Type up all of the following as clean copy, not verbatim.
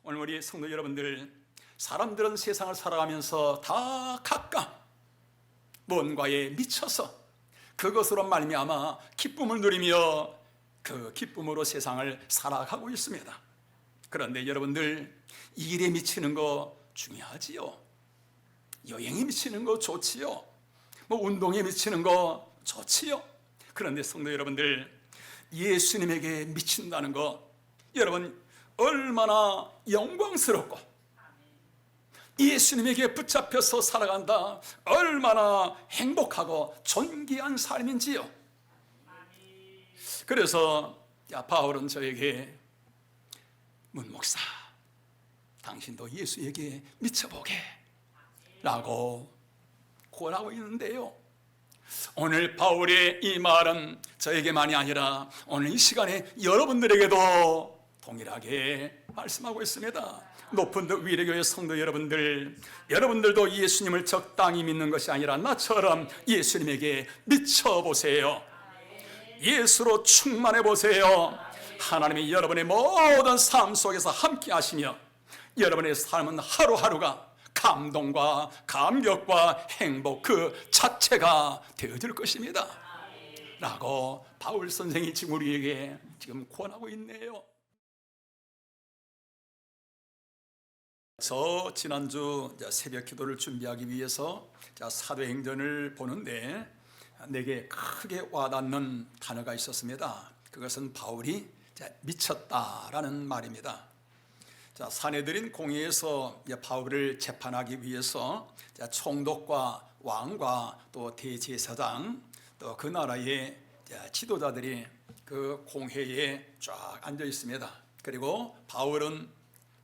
오늘 우리 성도 여러분들, 사람들은 세상을 살아가면서 다 각각 뭔가에 미쳐서 그것으로 말미암아 기쁨을 누리며 그 기쁨으로 세상을 살아가고 있습니다. 그런데 여러분들, 일에 미치는 거 중요하지요. 여행에 미치는 거 좋지요. 운동에 미치는 거 좋지요. 그런데 성도 여러분들, 예수님에게 미친다는 거, 여러분 얼마나 영광스럽고 예수님에게 붙잡혀서 살아간다 얼마나 행복하고 존귀한 삶인지요. 그래서 바울은 저에게, 문 목사, 당신도 예수에게 미쳐보게 라고 권하고 있는데요, 오늘 바울의 이 말은 저에게만이 아니라 오늘 이 시간에 여러분들에게도 동일하게 말씀하고 있습니다. 높은 위례교회 성도 여러분들, 여러분들도 예수님을 적당히 믿는 것이 아니라 나처럼 예수님에게 미쳐보세요. 예수로 충만해 보세요. 하나님이 여러분의 모든 삶 속에서 함께 하시며 여러분의 삶은 하루하루가 감동과 감격과 행복 그 자체가 되어질 것입니다 라고 바울 선생이 지금 우리에게 지금 권하고 있네요. 저 지난주 새벽 기도를 준비하기 위해서 사도행전을 보는데 내게 크게 와닿는 단어가 있었습니다. 그것은 바울이 미쳤다라는 말입니다. 사내들인 공회에서 바울을 재판하기 위해서 총독과 왕과 또 대제사장 또 그 나라의 지도자들이 그 공회에 쫙 앉아 있습니다. 그리고 바울은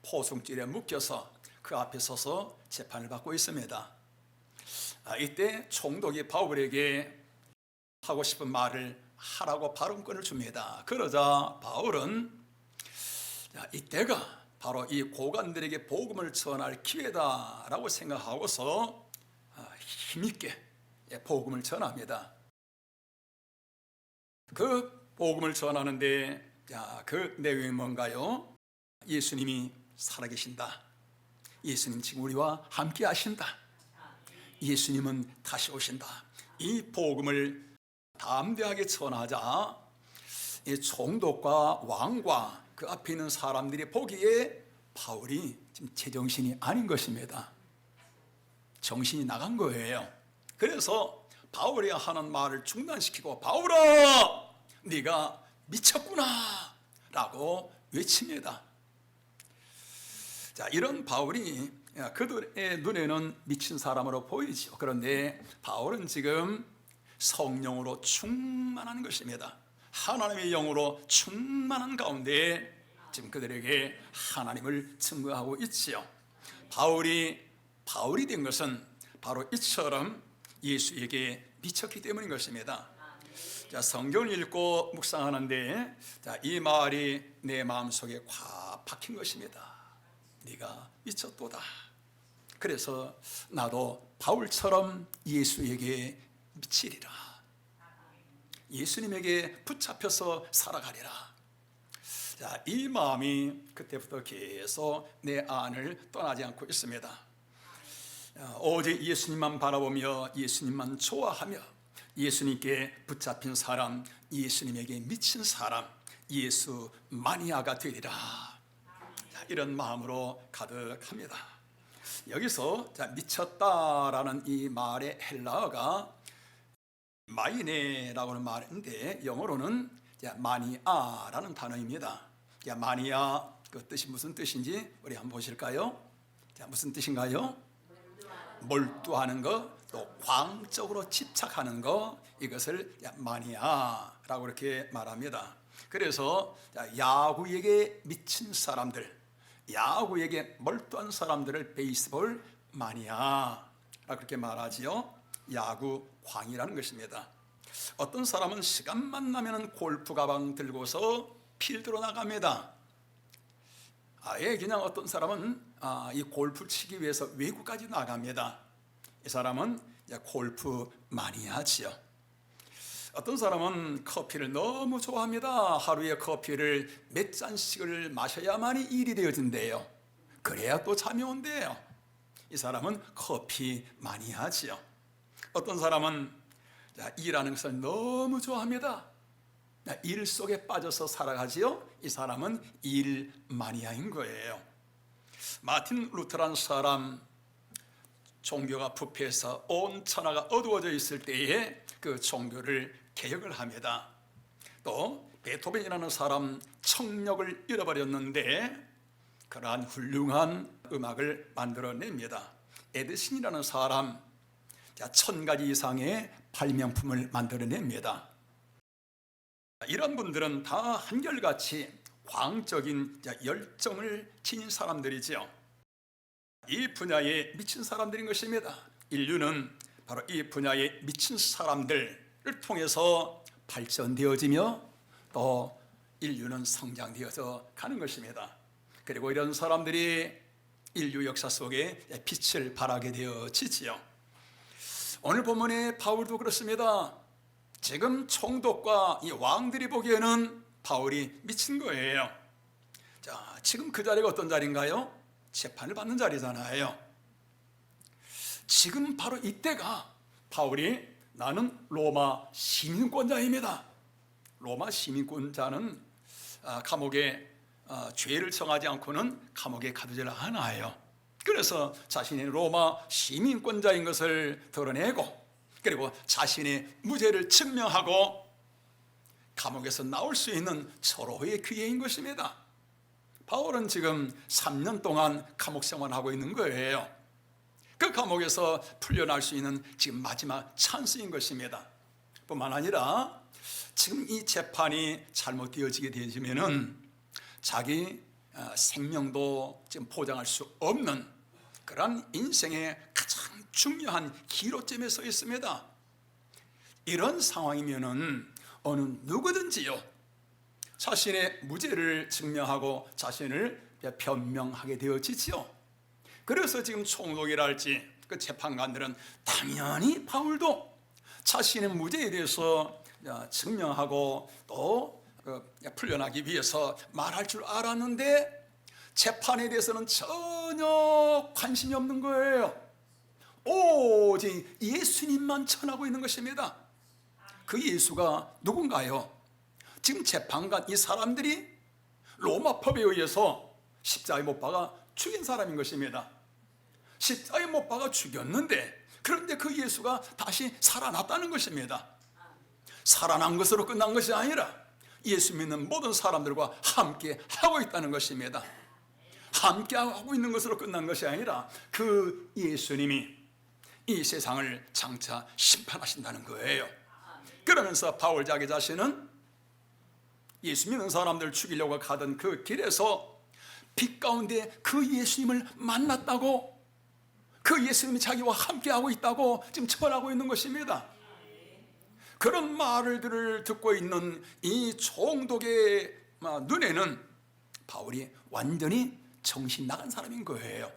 포승줄에 묶여서 그 앞에 서서 재판을 받고 있습니다. 이때 총독이 바울에게 하고 싶은 말을 하라고 발언권을 줍니다. 그러자 바울은 이때가 바로 이 고관들에게 복음을 전할 기회다라고 생각하고서 힘있게 복음을 전합니다. 그 복음을 전하는데 그 내용이 뭔가요? 예수님이 살아계신다. 예수님 지금 우리와 함께 하신다. 예수님은 다시 오신다. 이 복음을 담대하게 전하자 이 총독과 왕과 그 앞에 있는 사람들이 보기에 바울이 지금 제정신이 아닌 것입니다. 정신이 나간 거예요. 그래서 바울이 하는 말을 중단시키고, 바울아, 네가 미쳤구나 라고 외칩니다. 이런 바울이 그들의 눈에는 미친 사람으로 보이죠. 그런데 바울은 지금 성령으로 충만한 것입니다. 하나님의 영으로 충만한 가운데 지금 그들에게 하나님을 증거하고 있지요. 바울이 된 것은 바로 이처럼 예수에게 미쳤기 때문인 것입니다. 성경을 읽고 묵상하는데 이 말이 내 마음속에 꽉 박힌 것입니다. 네가 미쳤도다. 그래서 나도 바울처럼 예수에게 미치리라. 예수님에게 붙잡혀서 살아가리라. 이 마음이 그때부터 계속 내 안을 떠나지 않고 있습니다. 오직 예수님만 바라보며 예수님만 좋아하며 예수님께 붙잡힌 사람, 예수님에게 미친 사람, 예수 마니아가 되리라. 이런 마음으로 가득합니다. 여기서 미쳤다라는 이 말의 헬라어가 마이네라고 하는 말인데 영어로는 마니아라는 단어입니다. 마니아 그 뜻이 무슨 뜻인지 우리 한번 보실까요? 무슨 뜻인가요? 몰두하는 것, 또 광적으로 집착하는 것, 이것을 마니아라고 이렇게 말합니다. 그래서 야구에게 미친 사람들, 야구에게 몰두한 사람들을 베이스볼 마니아라고 그렇게 말하지요. 야구 광이라는 것입니다. 어떤 사람은 시간만 나면 골프 가방 들고서 필드로 나갑니다. 아예 그냥 어떤 사람은 이 골프 치기 위해서 외국까지 나갑니다. 이 사람은 골프 마니아지요. 어떤 사람은 커피를 너무 좋아합니다. 하루에 커피를 몇 잔씩을 마셔야만이 일이 되어진대요. 그래야 또 잠이 온대요. 이 사람은 커피 많이 하지요. 어떤 사람은 일하는 것을 너무 좋아합니다. 일 속에 빠져서 살아가지요. 이 사람은 일 마니아인 거예요. 마틴 루터라는 사람, 종교가 부패해서 온 천하가 어두워져 있을 때에 그 종교를 개혁을 합니다. 또 베토벤이라는 사람, 청력을 잃어버렸는데 그러한 훌륭한 음악을 만들어냅니다. 에디슨이라는 사람, 1000가지 이상의 발명품을 만들어냅니다. 이런 분들은 다 한결같이 광적인 열정을 지닌 사람들이죠. 이 분야에 미친 사람들인 것입니다. 인류는 바로 이 분야에 미친 사람들을 통해서 발전되어지며 또 인류는 성장되어서 가는 것입니다. 그리고 이런 사람들이 인류 역사 속에 빛을 발하게 되어지지요. 오늘 본문의 바울도 그렇습니다. 지금 총독과 이 왕들이 보기에는 바울이 미친 거예요. 자, 지금 그 자리가 어떤 자리인가요? 재판을 받는 자리잖아요. 지금 바로 이때가 바울이 나는 로마 시민권자입니다. 로마 시민권자는 감옥에 죄를 정하지 않고는 감옥에 가두질 않아요. 그래서 자신이 로마 시민권자인 것을 드러내고 그리고 자신의 무죄를 증명하고 감옥에서 나올 수 있는 철호의 기회인 것입니다. 바울은 지금 3년 동안 감옥 생활하고 있는 거예요. 그 감옥에서 풀려날 수 있는 지금 마지막 찬스인 것입니다. 뿐만 아니라 지금 이 재판이 잘못되어지게 되면은 자기 생명도 지금 보장할 수 없는 그런 인생의 가장 중요한 기로점에 서 있습니다. 이런 상황이면은 어느 누구든지요 자신의 무죄를 증명하고 자신을 변명하게 되어지지요. 그래서 지금 총독이랄지 그 재판관들은 당연히 바울도 자신의 무죄에 대해서 증명하고 또 풀려나기 위해서 말할 줄 알았는데 재판에 대해서는 전혀 관심이 없는 거예요. 오직 예수님만 전하고 있는 것입니다. 그 예수가 누군가요? 지금 재판관 이 사람들이 로마법에 의해서 십자가에 못 박아 죽인 사람인 것입니다. 십자가에 못 박아 죽였는데 그런데 그 예수가 다시 살아났다는 것입니다. 살아난 것으로 끝난 것이 아니라 예수 믿는 모든 사람들과 함께 하고 있다는 것입니다. 함께 하고 있는 것으로 끝난 것이 아니라 그 예수님이 이 세상을 장차 심판하신다는 거예요. 그러면서 바울 자기 자신은 예수 믿는 사람들 죽이려고 가던 그 길에서 빛 가운데 그 예수님을 만났다고, 그 예수님이 자기와 함께하고 있다고 지금 전하고 있는 것입니다. 그런 말을 듣고 있는 이 총독의 눈에는 바울이 완전히 정신 나간 사람인 거예요.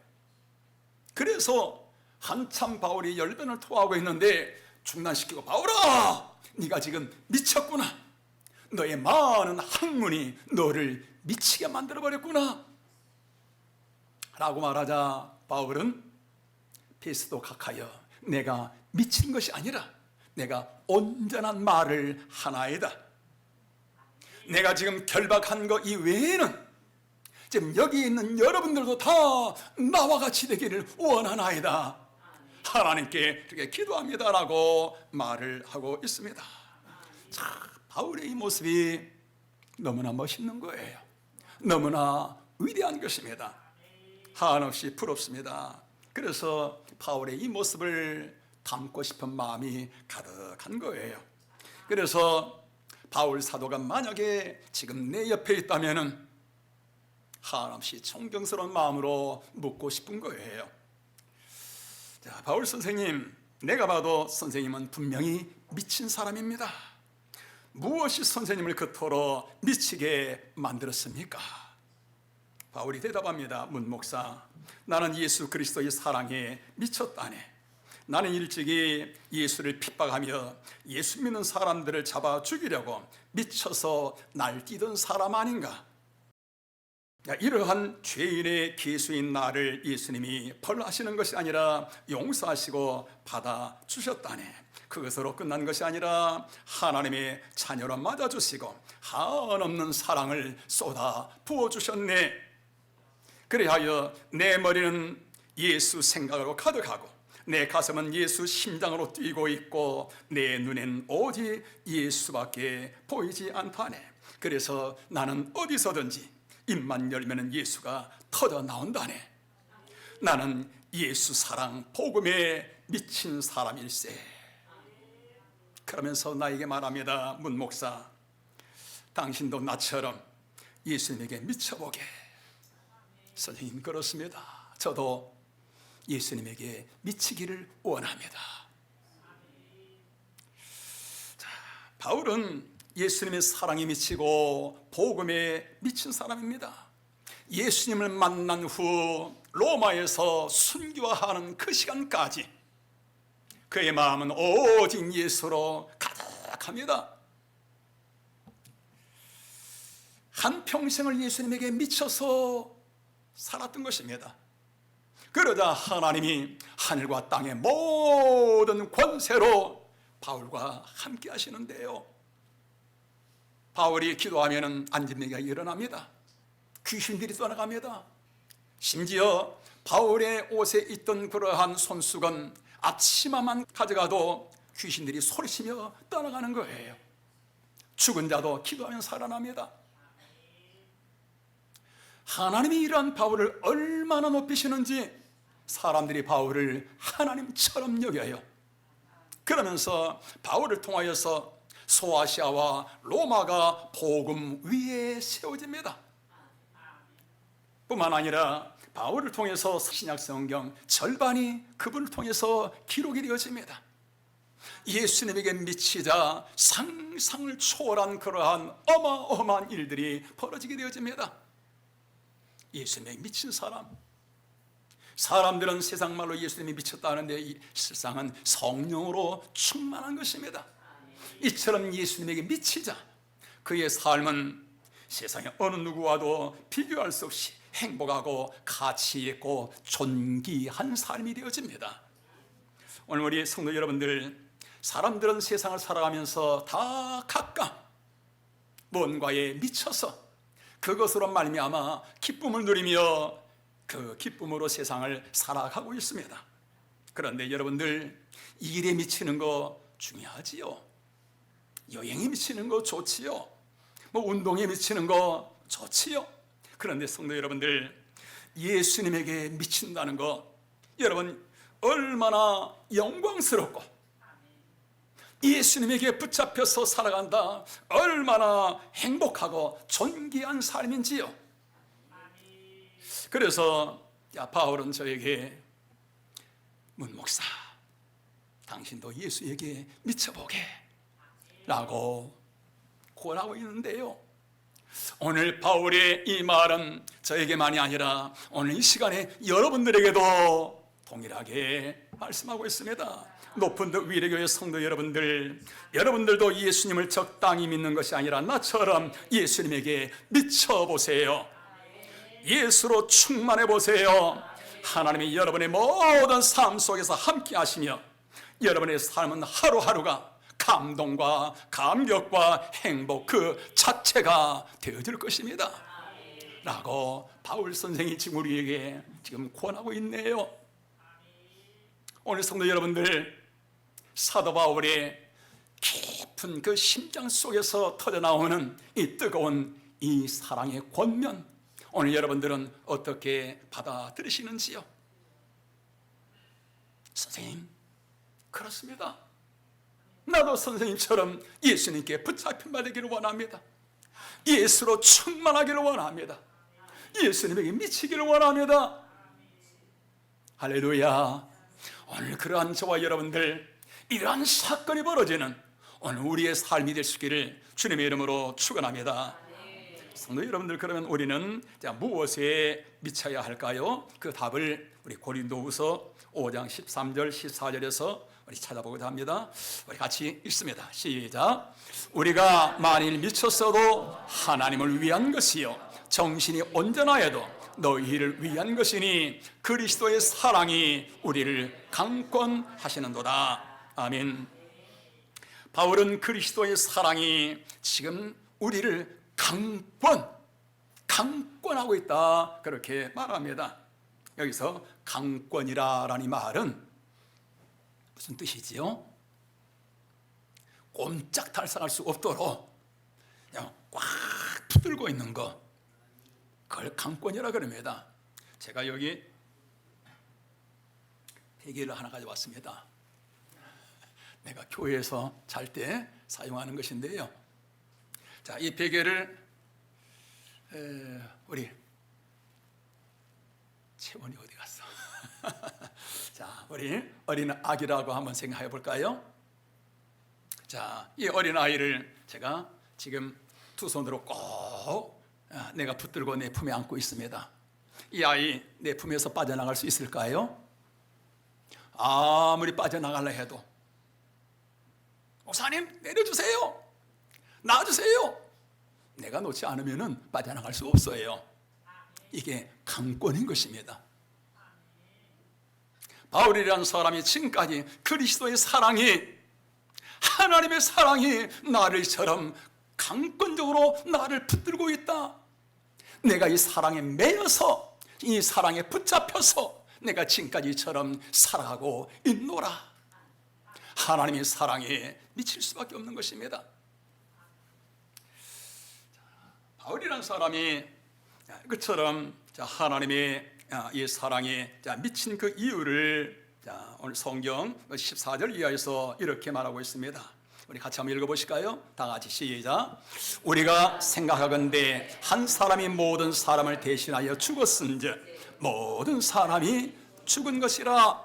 그래서 한참 바울이 열변을 토하고 있는데 중단시키고, 바울아, 네가 지금 미쳤구나. 너의 많은 학문이 너를 미치게 만들어버렸구나 라고 말하자 바울은 베스도 각하여 내가 미친 것이 아니라 내가 온전한 말을 하나이다. 내가 지금 결박한 것 이외에는 지금 여기 있는 여러분들도 다 나와 같이 되기를 원하나이다. 하나님께 그렇게 기도합니다라고 말을 하고 있습니다. 자, 바울의 이 모습이 너무나 멋있는 거예요. 너무나 위대한 것입니다. 한없이 부럽습니다. 그래서 바울의 이 모습을 담고 싶은 마음이 가득한 거예요. 그래서 바울 사도가 만약에 지금 내 옆에 있다면은 한없이 존경스러운 마음으로 묻고 싶은 거예요. 자, 바울 선생님, 내가 봐도 선생님은 분명히 미친 사람입니다. 무엇이 선생님을 그토록 미치게 만들었습니까? 바울이 대답합니다. 문목사, 나는 예수 그리스도의 사랑에 미쳤다네. 나는 일찍이 예수를 핍박하며 예수 믿는 사람들을 잡아 죽이려고 미쳐서 날뛰던 사람 아닌가? 이러한 죄인의 기수인 나를 예수님이 벌하시는 것이 아니라 용서하시고 받아주셨다네. 그것으로 끝난 것이 아니라 하나님의 자녀로 맞아주시고 한없는 사랑을 쏟아 부어주셨네. 그리하여 내 머리는 예수 생각으로 가득하고 내 가슴은 예수 심장으로 뛰고 있고 내 눈엔 오직 예수밖에 보이지 않다네. 그래서 나는 어디서든지 입만 열면 예수가 터져 나온다네. 나는 예수 사랑 복음에 미친 사람일세. 그러면서 나에게 말합니다. 문 목사, 당신도 나처럼 예수님에게 미쳐보게. 선생님, 그렇습니다. 저도 예수님에게 미치기를 원합니다. 자, 바울은 예수님의 사랑에 미치고 복음에 미친 사람입니다. 예수님을 만난 후 로마에서 순교하는 그 시간까지 그의 마음은 오직 예수로 가득합니다. 한평생을 예수님에게 미쳐서 살았던 것입니다. 그러자 하나님이 하늘과 땅의 모든 권세로 바울과 함께 하시는데요, 바울이 기도하면 안진병이 일어납니다. 귀신들이 떠나갑니다. 심지어 바울의 옷에 있던 그러한 손수건 앞치마만 가져가도 귀신들이 소리치며 떠나가는 거예요. 죽은 자도 기도하면 살아납니다. 하나님이 이러한 바울을 얼마나 높이시는지 사람들이 바울을 하나님처럼 여겨요. 그러면서 바울을 통하여서 소아시아와 로마가 복음 위에 세워집니다. 뿐만 아니라 바울을 통해서 신약 성경 절반이 그분을 통해서 기록이 되어집니다. 예수님에게 미치자 상상을 초월한 그러한 어마어마한 일들이 벌어지게 되어집니다. 예수님에 미친 사람, 사람들은 세상 말로 예수님이 미쳤다 하는데 이 실상은 성령으로 충만한 것입니다. 이처럼 예수님에게 미치자 그의 삶은 세상의 어느 누구와도 비교할 수 없이 행복하고 가치 있고 존귀한 삶이 되어집니다. 오늘 우리 성도 여러분들, 사람들은 세상을 살아가면서 다 각각 뭔가에 미쳐서 그것으로 말미암아 기쁨을 누리며 그 기쁨으로 세상을 살아가고 있습니다. 그런데 여러분들, 일에 미치는 거 중요하지요. 여행에 미치는 거 좋지요. 운동에 미치는 거 좋지요. 그런데 성도 여러분들, 예수님에게 미친다는 거 여러분 얼마나 영광스럽고 예수님에게 붙잡혀서 살아간다 얼마나 행복하고 존귀한 삶인지요. 그래서 바울은 저에게 문 목사, 당신도 예수에게 미쳐보게 라고 권하고 있는데요, 오늘 바울의 이 말은 저에게만이 아니라 오늘 이 시간에 여러분들에게도 동일하게 말씀하고 있습니다. 높은 위례교회 성도 여러분들, 여러분들도 예수님을 적당히 믿는 것이 아니라 나처럼 예수님에게 미쳐보세요. 예수로 충만해 보세요. 하나님이 여러분의 모든 삶 속에서 함께 하시며 여러분의 삶은 하루하루가 감동과 감격과 행복 그 자체가 되어질 것입니다 라고 바울 선생이 지금 우리에게 지금 권하고 있네요. 오늘 성도 여러분들, 사도 바울의 깊은 그 심장 속에서 터져나오는 이 뜨거운 이 사랑의 권면, 오늘 여러분들은 어떻게 받아들이시는지요? 선생님, 그렇습니다. 나도 선생님처럼 예수님께 붙잡힌 바 되기를 원합니다. 예수로 충만하기를 원합니다. 예수님에게 미치기를 원합니다. 할렐루야. 오늘 그러한 저와 여러분들, 이러한 사건이 벌어지는 오늘 우리의 삶이 될 수 있기를 주님의 이름으로 축원합니다. 성도 여러분들, 그러면 우리는 무엇에 미쳐야 할까요? 그 답을 우리 고린도후서 5장 13절 14절에서 우리 찾아보고자 합니다. 우리 같이 읽습니다. 시작. 우리가 만일 미쳤어도 하나님을 위한 것이요 정신이 온전하여도 너희를 위한 것이니 그리스도의 사랑이 우리를 강권하시는도다. 아멘. 바울은 그리스도의 사랑이 지금 우리를 강권하고 있다, 그렇게 말합니다. 여기서 강권이라는 말은 무슨 뜻이지요? 꼼짝달싹할 수 없도록 그냥 꽉 붙들고 있는 거, 그걸 강권이라 그럽니다. 제가 여기 베개를 하나 가져왔습니다. 내가 교회에서 잘 때 사용하는 것인데요. 자, 이 베개를 우리 채원이 어디 갔어? 자, 우리 어린 아기라고 한번 생각해 볼까요? 자, 이 어린 아이를 제가 지금 두 손으로 꼭 내가 붙들고 내 품에 안고 있습니다. 이 아이 내 품에서 빠져나갈 수 있을까요? 아무리 빠져나가려 해도 목사님 내려주세요, 놔주세요, 내가 놓지 않으면 빠져나갈 수 없어요. 이게 강권인 것입니다. 바울이라는 사람이 지금까지 그리스도의 사랑이, 하나님의 사랑이 나를처럼 강권적으로 나를 붙들고 있다. 내가 이 사랑에 매여서, 이 사랑에 붙잡혀서 내가 지금까지처럼 살아가고 있노라. 하나님의 사랑에 미칠 수밖에 없는 것입니다. 바울이라는 사람이 그처럼 하나님의 이 사랑에 미친 그 이유를 오늘 성경 14절 이하에서 이렇게 말하고 있습니다. 우리 같이 한번 읽어보실까요? 다 같이 시작. 우리가 생각하건대 한 사람이 모든 사람을 대신하여 죽었은즉 모든 사람이 죽은 것이라.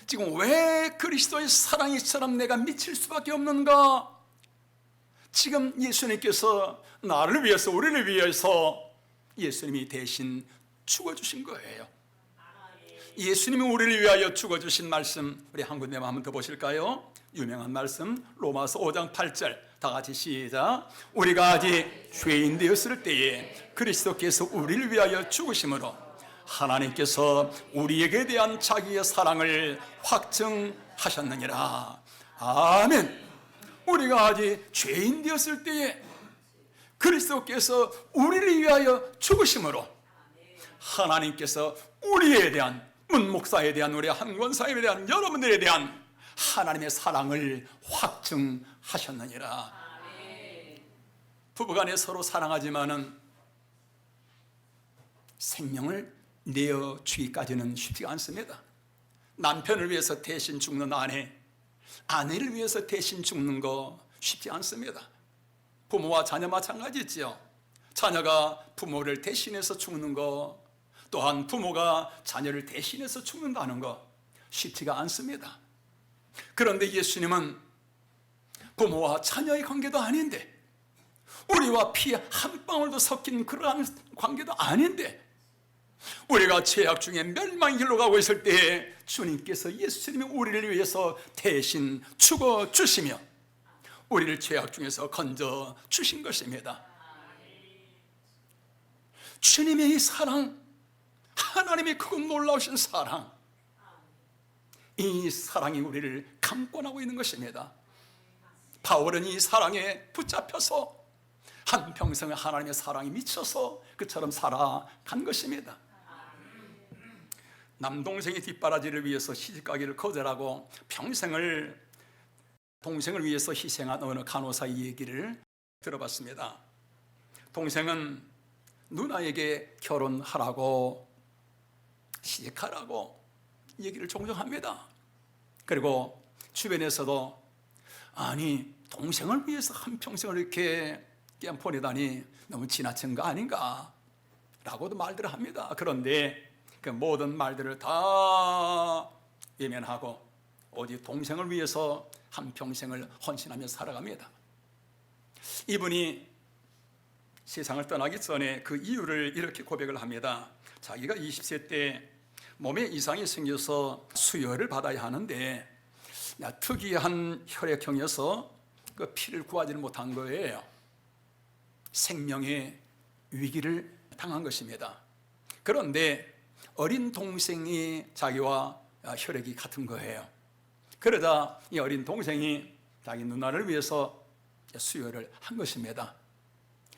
지금 왜 그리스도의 사랑이처럼 내가 미칠 수밖에 없는가? 지금 예수님께서 나를 위해서, 우리를 위해서 예수님이 대신 죽어주신 거예요. 예수님이 우리를 위하여 죽어주신 말씀, 우리 한 군데만 한번 더 보실까요? 유명한 말씀 로마서 5장 8절 다 같이 시작. 우리가 아직 죄인 되었을 때에 그리스도께서 우리를 위하여 죽으심으로 하나님께서 우리에게 대한 자기의 사랑을 확증하셨느니라. 아멘. 우리가 아직 죄인 되었을 때에 그리스도께서 우리를 위하여 죽으심으로 하나님께서 우리에 대한, 문 목사에 대한, 우리 한 권사님에 대한, 여러분들에 대한 하나님의 사랑을 확증하셨느니라. 부부간에 서로 사랑하지만은 생명을 내어주기까지는 쉽지가 않습니다. 남편을 위해서 대신 죽는 아내, 아내를 위해서 대신 죽는 거 쉽지 않습니다. 부모와 자녀 마찬가지지요. 자녀가 부모를 대신해서 죽는 거, 또한 부모가 자녀를 대신해서 죽는다는 거 쉽지가 않습니다. 그런데 예수님은 부모와 자녀의 관계도 아닌데, 우리와 피 한 방울도 섞인 그러한 관계도 아닌데, 우리가 죄악 중에 멸망의 길로 가고 있을 때에 주님께서, 예수님이 우리를 위해서 대신 죽어주시며 우리를 죄악 중에서 건져 주신 것입니다. 주님의 이 사랑, 하나님의 그 놀라우신 사랑, 이 사랑이 우리를 강권하고 있는 것입니다. 바울은 이 사랑에 붙잡혀서 한평생을 하나님의 사랑에 미쳐서 그처럼 살아간 것입니다. 남동생의 뒷바라지를 위해서 시집가기를 거절하고 평생을 동생을 위해서 희생한 어느 간호사의 얘기를 들어봤습니다. 동생은 누나에게 결혼하라고, 시집가라고 얘기를 종종 합니다. 그리고 주변에서도, 아니 동생을 위해서 한평생을 이렇게 그냥 보내다니 너무 지나친 거 아닌가 라고도 말들을 합니다. 그런데 그 모든 말들을 다 외면하고 오직 동생을 위해서 한평생을 헌신하며 살아갑니다. 이분이 세상을 떠나기 전에 그 이유를 이렇게 고백을 합니다. 자기가 20세 때 몸에 이상이 생겨서 수혈을 받아야 하는데 특이한 혈액형이어서 그 피를 구하지는 못한 거예요. 생명의 위기를 당한 것입니다. 그런데 어린 동생이 자기와 혈액이 같은 거예요. 그러다 이 어린 동생이 자기 누나를 위해서 수혈을 한 것입니다.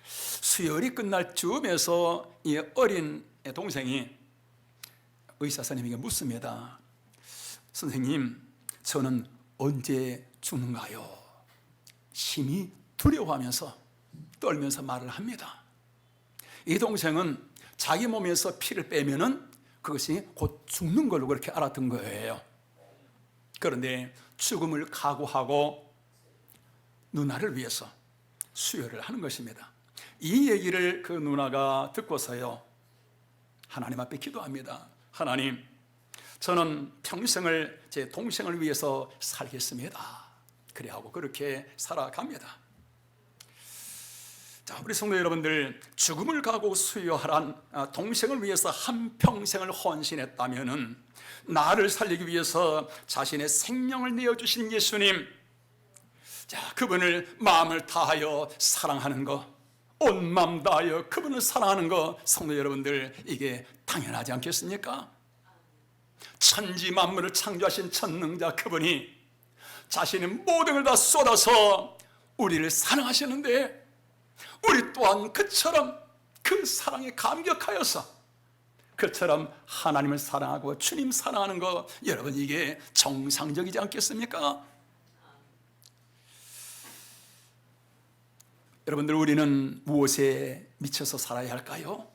수혈이 끝날 즈음에서 이 어린 동생이 의사 선생님에게 묻습니다. 선생님, 저는 언제 죽는가요? 심히 두려워하면서 떨면서 말을 합니다. 이 동생은 자기 몸에서 피를 빼면은 그것이 곧 죽는 걸로 그렇게 알았던 거예요. 그런데 죽음을 각오하고 누나를 위해서 수혈을 하는 것입니다. 이 얘기를 그 누나가 듣고서요, 하나님 앞에 기도합니다. 하나님, 저는 평생을 제 동생을 위해서 살겠습니다. 그래 하고 그렇게 살아갑니다. 자, 우리 성도 여러분들, 죽음을 각오 수혈한 동생을 위해서 한평생을 헌신했다면은 나를 살리기 위해서 자신의 생명을 내어주신 예수님, 자, 그분을 마음을 다하여 사랑하는 것, 온 마음 다하여 그분을 사랑하는 것, 성도 여러분들, 이게 당연하지 않겠습니까? 천지 만물을 창조하신 전능자 그분이 자신의 모든 걸 다 쏟아서 우리를 사랑하시는데, 우리 또한 그처럼 그 사랑에 감격하여서 그처럼 하나님을 사랑하고 주님 사랑하는 것, 여러분, 이게 정상적이지 않겠습니까? 여러분들, 우리는 무엇에 미쳐서 살아야 할까요?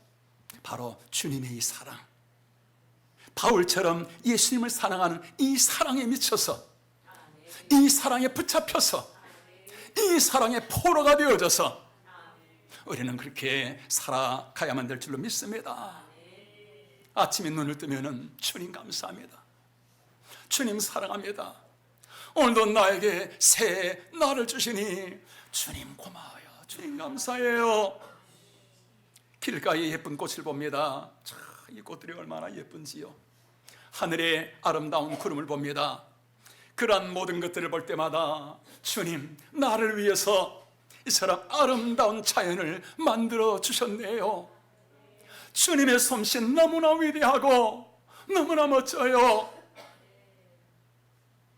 바로 주님의 이 사랑, 바울처럼 예수님을 사랑하는 이 사랑에 미쳐서, 이 사랑에 붙잡혀서, 이 사랑의 포로가 되어져서 우리는 그렇게 살아가야만 될 줄로 믿습니다. 아침에 눈을 뜨면 주님 감사합니다, 주님 사랑합니다, 오늘도 나에게 새 날을 주시니 주님 고마워요, 주님 감사해요. 길가에 예쁜 꽃을 봅니다. 참, 이 꽃들이 얼마나 예쁜지요. 하늘에 아름다운 구름을 봅니다. 그러한 모든 것들을 볼 때마다 주님, 나를 위해서 이처럼 아름다운 자연을 만들어 주셨네요. 주님의 솜씨 너무나 위대하고 너무나 멋져요.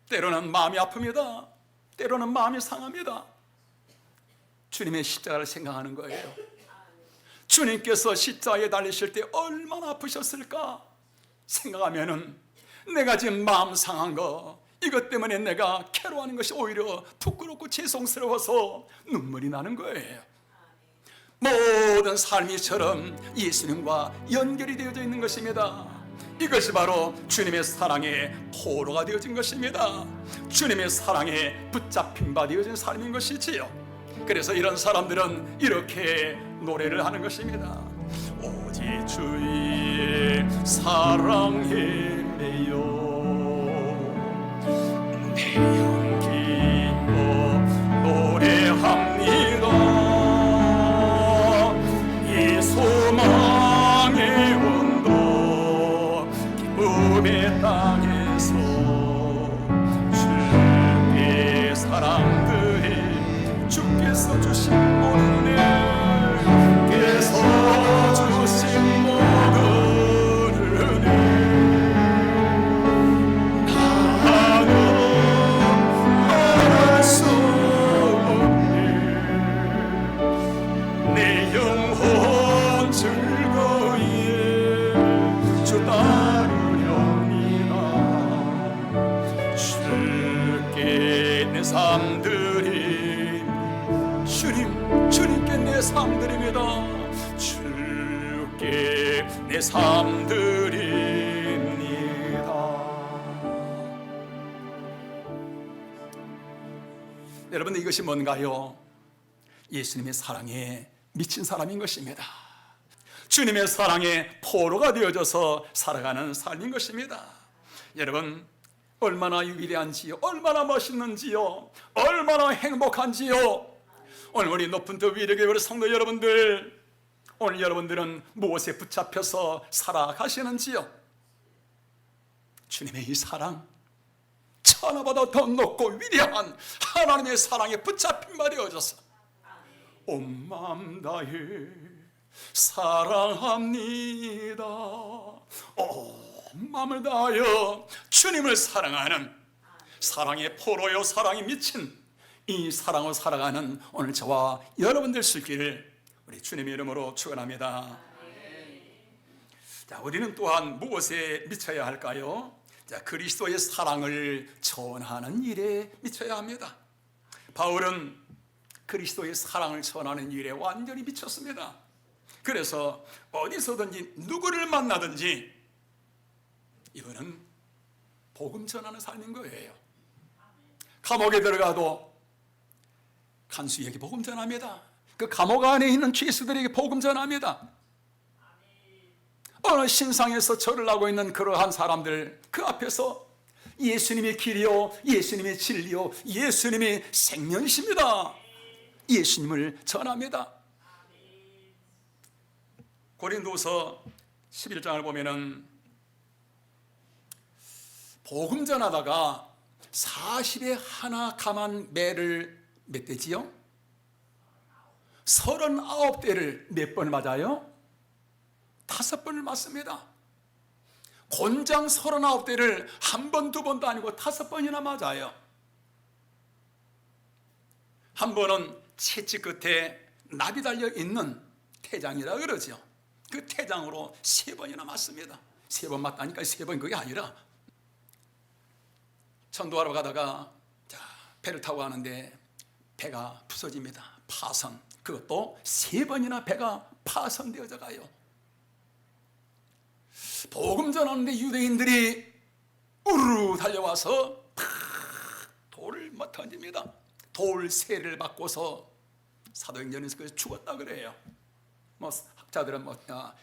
때로는 마음이 아픕니다. 때로는 마음이 상합니다. 주님의 십자가를 생각하는 거예요. 주님께서 십자가에 달리실 때 얼마나 아프셨을까 생각하면은 내가 지금 마음 상한 거, 이것 때문에 내가 괴로워하는 것이 오히려 부끄럽고 죄송스러워서 눈물이 나는 거예요. 모든 삶이처럼 예수님과 연결이 되어져 있는 것입니다. 이것이 바로 주님의 사랑의 포로가 되어진 것입니다. 주님의 사랑에 붙잡힌 바 되어진 삶인 것이지요. 그래서 이런 사람들은 이렇게 노래를 하는 것입니다. 오직 주의 사랑에 매여 내 용기로 노래합니다. 이 소망의 온도 기쁨의 땅에서 주의 사랑들이 주께서 주신 모든 은혜께서 주신 모든 은혜 주님께 내 삶 드립니다. 주께 내 삶 드립니다. 여러분, 이것이 뭔가요? 예수님의 사랑에 미친 사람인 것입니다. 주님의 사랑에 포로가 되어져서 살아가는 삶인 것입니다. 여러분, 얼마나 위대한지요, 얼마나 멋있는지요, 얼마나 행복한지요. 오늘 우리 높은 더 위력의 우리 성도 여러분들, 오늘 여러분들은 무엇에 붙잡혀서 살아가시는지요? 주님의 이 사랑, 천하보다 더 높고 위대한 하나님의 사랑에 붙잡힌 바 되어져서 온 마음 다해 사랑합니다. 온 마음을 다하여 주님을 사랑하는, 사랑의 포로요 사랑이 미친 이 사랑을 살아가는 오늘 저와 여러분들 수 있기를 우리 주님의 이름으로 축원합니다. 자, 우리는 또한 무엇에 미쳐야 할까요? 자, 그리스도의 사랑을 전하는 일에 미쳐야 합니다. 바울은 그리스도의 사랑을 전하는 일에 완전히 미쳤습니다. 그래서 어디서든지 누구를 만나든지 이거는 복음 전하는 삶인 거예요. 감옥에 들어가도 간수에게 복음 전합니다. 그 감옥 안에 있는 죄수들에게 복음 전합니다. 어느 신상에서 절을 하고 있는 그러한 사람들 그 앞에서 예수님의 길이요, 예수님의 진리요, 예수님의 생명이십니다. 예수님을 전합니다. 고린도서 11장을 보면은 복음 전하다가 40에 하나 감한 매를 몇 대지요? 39대를 몇 번 맞아요? 5번을 맞습니다. 곤장 39대를 한 번, 두 번도 아니고 5번이나 맞아요. 한 번은 채찍 끝에 납이 달려 있는 태장이라 그러죠. 그 태장으로 3번이나 맞습니다. 3번 맞다니까 3번 그게 아니라, 전도하러 가다가 배를 타고 가는데 배가 부서집니다. 파선. 그것도 3번이나 배가 파선되어져 가요. 복음 전하는데 유대인들이 우르르 달려와서 탁 돌을 던집니다. 돌 세를 받고서 사도행전에서 죽었다 그래요. 학자들은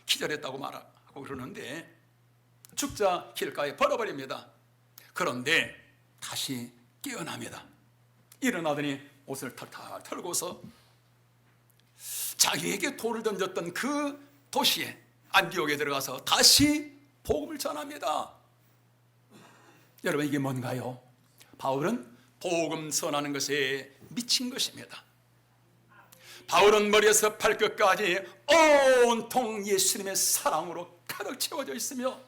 기절했다고 말하고 그러는데 죽자 길가에 버려버립니다. 그런데 다시 깨어납니다. 일어나더니 옷을 털털 털고서 자기에게 돌을 던졌던 그 도시에 안디옥에 들어가서 다시 복음을 전합니다. 여러분, 이게 뭔가요? 바울은 복음 전하는 것에 미친 것입니다. 바울은 머리에서 발끝까지 온통 예수님의 사랑으로 가득 채워져 있으며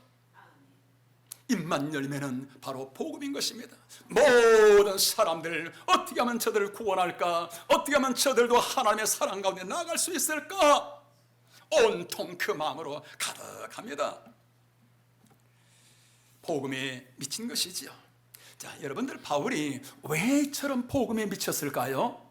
입만 열면은 바로 복음인 것입니다. 모든 사람들, 어떻게 하면 저들을 구원할까? 어떻게 하면 저들도 하나님의 사랑 가운데 나아갈 수 있을까? 온통 그 마음으로 가득합니다. 복음에 미친 것이지요. 자, 여러분들, 바울이 왜 저런 복음에 미쳤을까요?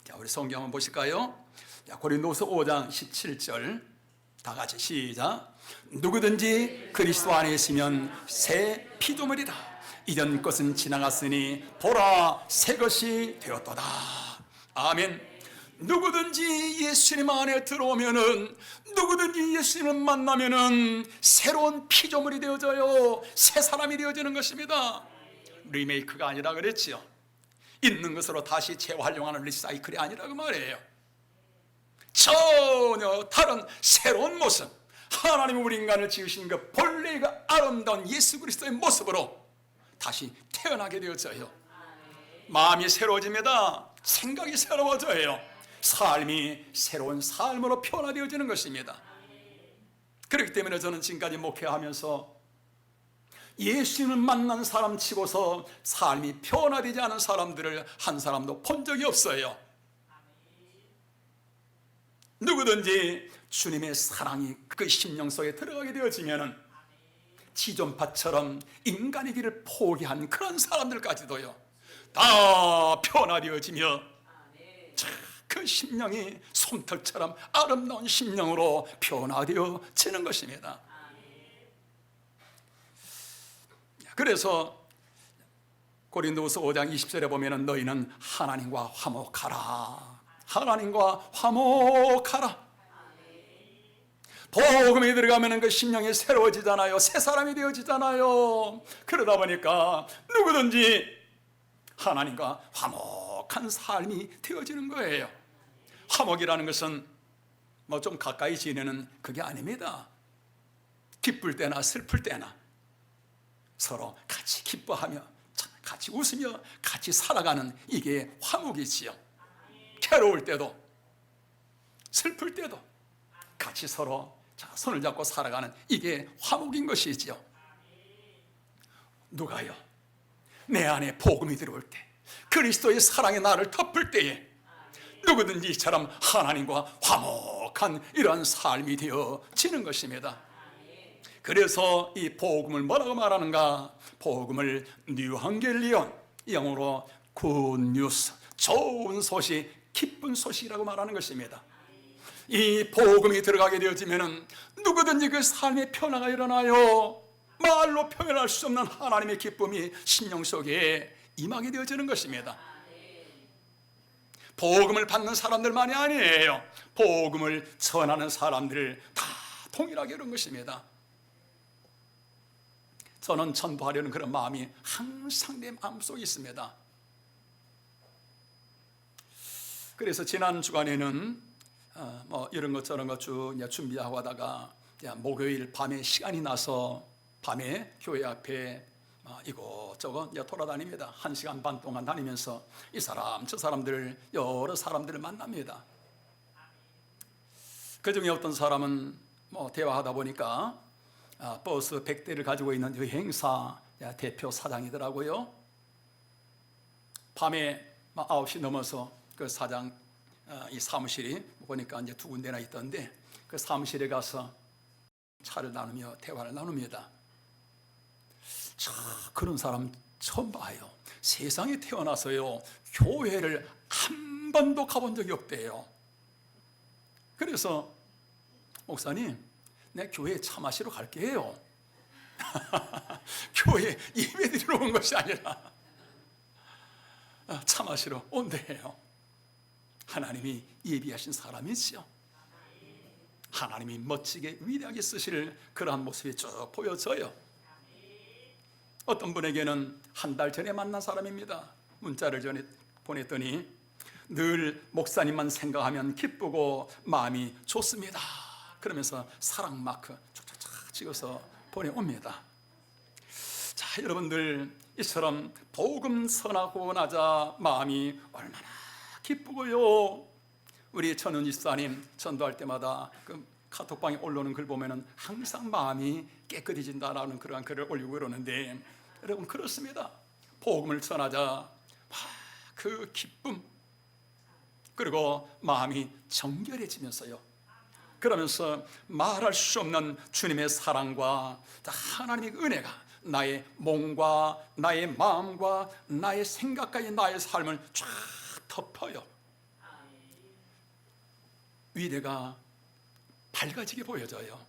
자, 우리 성경 한번 보실까요? 자, 고린도서 5장 17절 다 같이 시작. 누구든지 그리스도 안에 있으면 새 피조물이다. 이전 것은 지나갔으니 보라, 새 것이 되었도다. 아멘. 누구든지 예수님 안에 들어오면은, 누구든지 예수님을 만나면은 새로운 피조물이 되어져요. 새 사람이 되어지는 것입니다. 리메이크가 아니라 그랬지요. 있는 것으로 다시 재활용하는 리사이클이 아니라 그 말이에요. 전혀 다른 새로운 모습, 하나님이 우리 인간을 지으신 그 본래의 그 아름다운 예수 그리스도의 모습으로 다시 태어나게 되어져요. 마음이 새로워집니다. 생각이 새로워져요. 삶이 새로운 삶으로 변화되어지는 것입니다. 그렇기 때문에 저는 지금까지 목회하면서 예수님을 만난 사람 치고서 삶이 변화되지 않은 사람들을 한 사람도 본 적이 없어요. 누구든지 주님의 사랑이 그 심령 속에 들어가게 되어지면 지존파처럼 인간의 길을 포기한 그런 사람들까지도요, 다 변화되어지며 그 심령이 솜털처럼 아름다운 심령으로 변화되어지는 것입니다. 그래서 고린도후서 5장 20절에 보면 너희는 하나님과 화목하라. 하나님과 화목하라. 복음에 들어가면 그 심령이 새로워지잖아요. 새 사람이 되어지잖아요. 그러다 보니까 누구든지 하나님과 화목한 삶이 되어지는 거예요. 화목이라는 것은 뭐 좀 가까이 지내는 그게 아닙니다. 기쁠 때나 슬플 때나 서로 같이 기뻐하며 같이 웃으며 같이 살아가는 이게 화목이지요. 괴로울 때도 슬플 때도 같이 서로 손을 잡고 살아가는 이게 화목인 것이지요. 누가요? 내 안에 복음이 들어올 때, 그리스도의 사랑이 나를 덮을 때에 누구든지 이처럼 하나님과 화목한 이러한 삶이 되어지는 것입니다. 그래서 이 복음을 뭐라고 말하는가? 복음을 뉴한겔리온, 영어로 굿뉴스, 좋은 소식, 기쁜 소식이라고 말하는 것입니다. 이 복음이 들어가게 되어지면 누구든지 그 삶의 변화가 일어나요. 말로 표현할 수 없는 하나님의 기쁨이 심령 속에 임하게 되어지는 것입니다. 복음을 받는 사람들만이 아니에요. 복음을 전하는 사람들을 다 통일하게 이런 것입니다. 저는 전도하려는 그런 마음이 항상 내 마음속에 있습니다. 그래서 지난 주간에는 뭐 이런 것 저런 것 쭉 준비하고 하다가 목요일 밤에 시간이 나서 밤에 교회 앞에 이곳저곳 돌아다닙니다. 1시간 반 동안 다니면서 이 사람 저 사람들 여러 사람들을 만납니다. 그중에 어떤 사람은 뭐 대화하다 보니까 버스 100대를 가지고 있는 여행사 대표 사장이더라고요. 밤에 9시 넘어서 그 사장 이 사무실이 보니까 이제 2군데나 있던데 그 사무실에 가서 차를 나누며 대화를 나눕니다. 그런 사람 처음 봐요. 세상에 태어나서요 교회를 한 번도 가본 적이 없대요. 그래서 목사님, 내 교회에 차 마시러 갈게요. 교회 예배 드리러 온 것이 아니라 차 마시러 온대요. 하나님이 예비하신 사람이지요. 하나님이 멋지게 위대하게 쓰실 그러한 모습이 쭉 보여져요. 어떤 분에게는 한 달 전에 만난 사람입니다. 문자를 전에 보냈더니 늘 목사님만 생각하면 기쁘고 마음이 좋습니다. 그러면서 사랑 마크 쫙쫙쫙 찍어서 보내옵니다. 자, 여러분들 이처럼 복음 전하고 나자 마음이 얼마나 기쁘고요. 우리 전은지 집사님 전도할 때마다 그 카톡방에 올라오는 글 보면은 항상 마음이 깨끗해진다라는 그러한 글을 올리고 그러는데 여러분 그렇습니다. 복음을 전하자 그 기쁨 그리고 마음이 정결해지면서요. 그러면서 말할 수 없는 주님의 사랑과 하나님의 은혜가 나의 몸과 나의 마음과 나의 생각까지 나의 삶을 쫙 덮어요. 위대가 밝아지게 보여져요.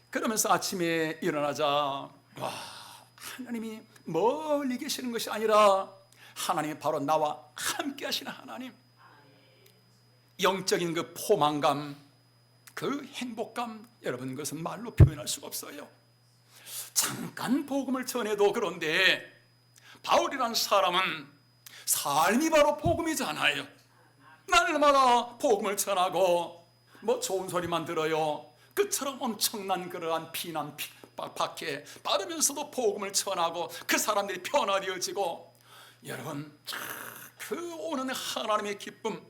그러면서 아침에 일어나자 와, 하나님이 멀리 계시는 것이 아니라 하나님이 바로 나와 함께 하시는 하나님, 영적인 그 포만감, 그 행복감, 여러분 그것은 말로 표현할 수가 없어요. 잠깐 복음을 전해도 그런데 바울이라는 사람은 삶이 바로 복음이잖아요. 날마다 복음을 전하고 뭐 좋은 소리만 들어요. 그처럼 엄청난 그러한 비난 박해 받으면서도 복음을 전하고 그 사람들이 변화되어지고 여러분 그 오는 하나님의 기쁨,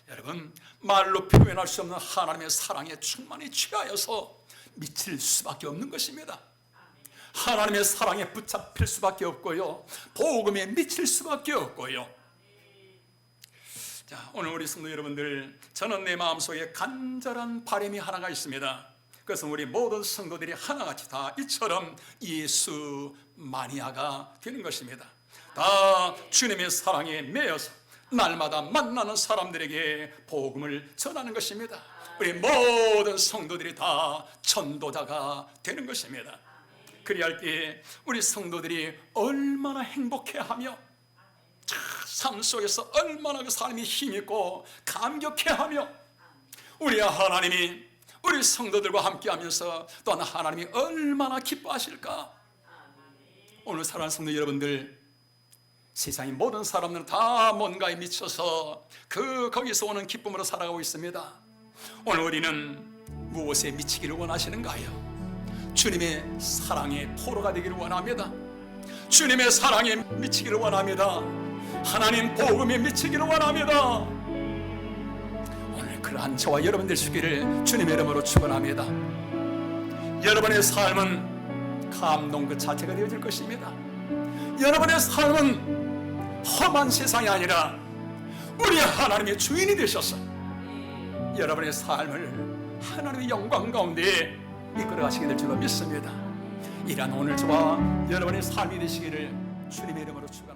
여러분 말로 표현할 수 없는 하나님의 사랑에 충만히 취하여서 미칠 수밖에 없는 것입니다. 하나님의 사랑에 붙잡힐 수밖에 없고요, 복음에 미칠 수밖에 없고요. 자, 오늘 우리 성도 여러분들, 저는 내 마음속에 간절한 바람이 하나가 있습니다. 그것은 우리 모든 성도들이 하나같이 다 이처럼 예수 마니아가 되는 것입니다. 다 주님의 사랑에 매여서 날마다 만나는 사람들에게 복음을 전하는 것입니다. 우리 모든 성도들이 다 전도자가 되는 것입니다. 그리할 때 우리 성도들이 얼마나 행복해하며 삶 속에서 얼마나 그 삶이 힘있고 감격해하며 우리 하나님이 우리 성도들과 함께하면서 또한 하나님이 얼마나 기뻐하실까. 오늘 사랑하는 성도 여러분들, 세상의 모든 사람들은 다 뭔가에 미쳐서 거기서 오는 기쁨으로 살아가고 있습니다. 오늘 우리는 무엇에 미치기를 원하시는가요? 주님의 사랑의 포로가 되기를 원합니다. 주님의 사랑에 미치기를 원합니다. 하나님 복음에 미치기를 원합니다. 오늘 그러한 저와 여러분 될 수 있기를 주님의 이름으로 축원합니다. 여러분의 삶은 감동 그 자체가 되어질 것입니다. 여러분의 삶은 험한 세상이 아니라 우리 하나님의 주인이 되셔서 여러분의 삶을 하나님의 영광 가운데 이끌어 가시게 될 줄로 믿습니다. 이러한 오늘 저와 여러분의 삶이 되시기를 주님의 이름으로 축원합니다.